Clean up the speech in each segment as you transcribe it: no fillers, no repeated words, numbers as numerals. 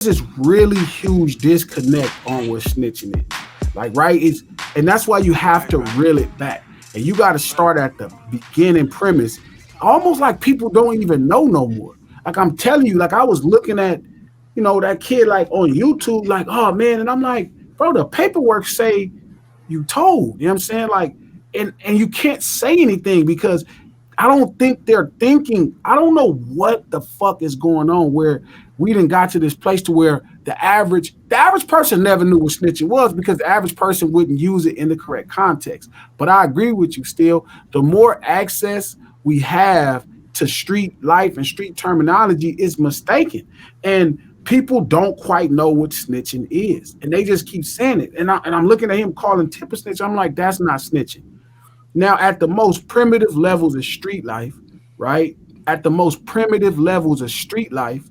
this really huge disconnect on what snitching is. Like, right? And that's why you have to reel it back. And you got to start at the beginning premise. Almost like people don't even know no more. Like I'm telling you, like I was looking at, that kid like on YouTube, like, oh man, and I'm like, bro, the paperwork say you told. You know what I'm saying? Like, and you can't say anything because I don't think they're thinking. I don't know what the fuck is going on where we done got to this place to where the average person never knew what snitching was because the average person wouldn't use it in the correct context. But I agree with you still. The more access we have to street life and street terminology is mistaken. And people don't quite know what snitching is. And they just keep saying it. And I'm looking at him calling Tip a snitch. I'm like, that's not snitching. Now, at the most primitive levels of street life, right? At the most primitive levels of street life,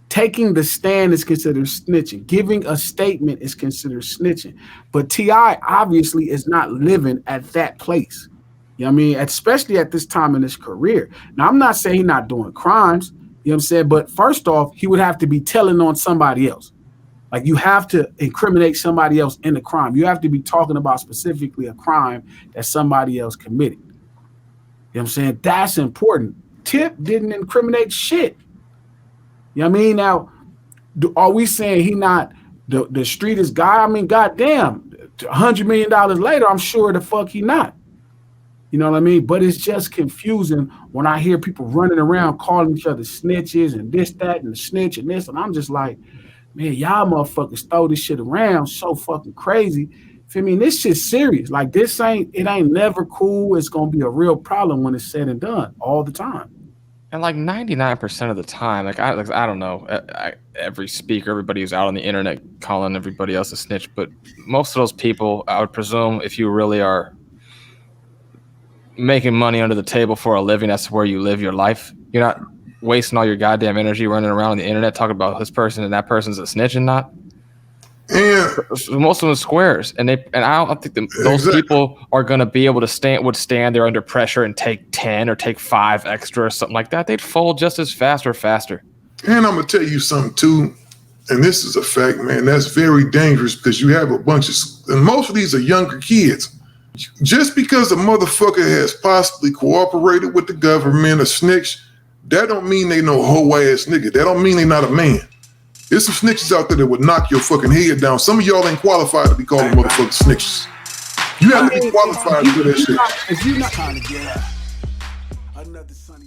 taking the stand is considered snitching. Giving a statement is considered snitching. But T.I. obviously is not living at that place. You know what I mean? Especially at this time in his career. Now, I'm not saying he's not doing crimes, you know what I'm saying? But first off, he would have to be telling on somebody else. Like you have to incriminate somebody else in the crime. You have to be talking about specifically a crime that somebody else committed. You know what I'm saying? That's important. Tip didn't incriminate shit. You know what I mean? Now, are we saying he not the streetest guy? I mean, goddamn, $100 million later, I'm sure the fuck he not. You know what I mean? But it's just confusing when I hear people running around calling each other snitches and this, that, and the snitch and this. And I'm just like, man, y'all motherfuckers throw this shit around so fucking crazy. I mean, this shit's serious. Like it ain't never cool. It's gonna be a real problem when it's said and done all the time. And like 99% of the time, like I don't know, every speaker, everybody who's out on the internet calling everybody else a snitch, but most of those people, I would presume, if you really are making money under the table for a living, that's where you live your life. You're not wasting all your goddamn energy running around on the internet talking about this person and that person's a snitch and not. Yeah. Most of them squares, and I don't think those people are going to be able to stand there under pressure and take 10 or take 5 extra or something like that. They'd fold just as fast or faster. And I'm gonna tell you something too, and this is a fact, man. That's very dangerous because you have a bunch of, and most of these are younger kids. Just because a motherfucker has possibly cooperated with the government or snitched, that don't mean they no hoe ass nigga. That don't mean they not a man. There's some snitches out there that would knock your fucking head down. Some of y'all ain't qualified to be calling motherfuckers snitches. You have to be qualified to do that shit. If you're not trying to get another sunny